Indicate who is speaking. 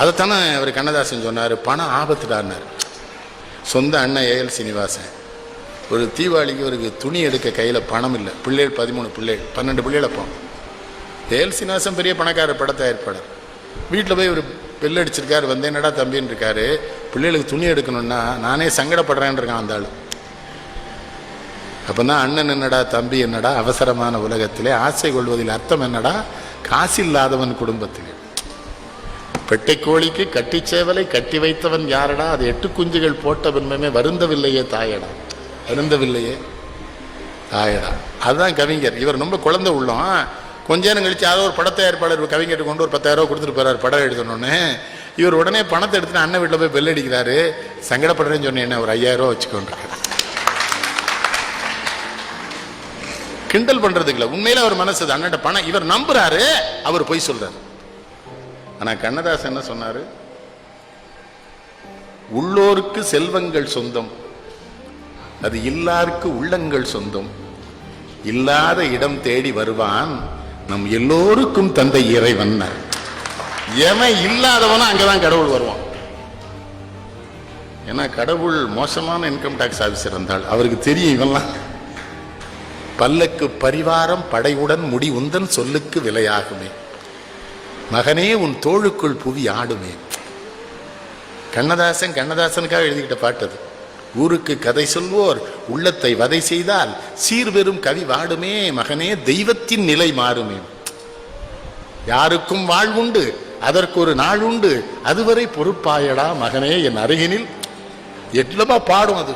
Speaker 1: அதைத்தானே அவர் கண்ணதாசன் சொன்னார், பணம் ஆபத்துடான்னார். சொந்த அண்ணன் ஏஎல் சீனிவாசன் ஒரு தீபாவளிக்கு ஒரு துணி எடுக்க கையில் பணம் இல்லை, பிள்ளைகள் 13 பிள்ளைகள் 12 பிள்ளைகள். அப்போ ஏஎல் சீனிவாசன் பெரிய பணக்கார பட தயாரிப்பாளர். வீட்டில் போய் ஒரு பெல் அடிச்சிருக்காரு, வந்து என்னடா தம்பின்னு இருக்காரு, பிள்ளைகளுக்கு துணி எடுக்கணும்னா நானே சங்கடப்படுறேன்னு இருக்கான் அந்த ஆள். அப்போ தான் அண்ணன் என்னடா தம்பி என்னடா அவசரமான உலகத்திலே ஆசை கொள்வதில் அர்த்தம் என்னடா, காசு இல்லாதவன் குடும்பத்திலே. பெட்டை கோழிக்கு கட்டி சேவலை கட்டி வைத்தவன் யாரடா, அது 8 குஞ்சுகள் போட்ட பின்பமே வருந்தவில்லையே தாயடா, வருந்தவில்லையே தாயடா. அதுதான் கவிஞர். இவர் ரொம்ப குழந்தை உள்ளம். கொஞ்ச நேரம் கழிச்சு யாரோ ஒரு படத்தை ஏற்பாளர் கவிஞர் கொண்டு ஒரு 10,000 ரூபா கொடுத்துட்டு போறாரு படம் எழுதணும்னு. இவர் உடனே பணத்தை எடுத்துட்டு அண்ணன் வீட்டில் போய் பெல் அடிக்கிறாரு. சங்கடப்படுறேன்னு சொன்னேன், என்ன ஒரு 5,000 ரூபா வச்சுக்கொண்டிருக்காரு. கிண்டல் பண்றதுக்குல உண்மையில அவர் மனசு அண்ணன் பணம் இவர் நம்புறாரு, அவர் போய் சொல்றாரு. ஆனா கண்ணதாசன் என்ன சொன்னாரு, உள்ளோருக்கு செல்வங்கள் சொந்தம், அது இல்லாருக்கு உள்ளங்கள் சொந்தம், இல்லாத இடம் தேடி வருவான் நம் எல்லோருக்கும் தந்தை இறைவன். எவன் இல்லாதவனா அங்கதான் கடவுள் வருவான். ஏன்னா கடவுள் மோசமான இன்கம் டாக்ஸ் ஆபீசர் இருந்தால் அவருக்கு தெரியும் இவன்லாம். பல்லக்கு பரிவாரம் படையுடன் முடி உந்தன் சொல்லுக்கு விலையாகுமே, மகனே உன் தோளுக்குள் புவி ஆடுமே. கண்ணதாசனுக்காக எழுதிக்கிட்ட பாட்டு அது. ஊருக்கு கதை சொல்வோர் உள்ளத்தை வதை செய்தால் சீர்பெரும் கவி வாடுமே, மகனே தெய்வத்தின் நிலை மாறுமே. யாருக்கும் வாழ்வுண்டு அதற்கு ஒரு நாள் உண்டு, அதுவரை பொறுப்பாயடா மகனே என் அருகினில். எட்லமா பாடும் அது.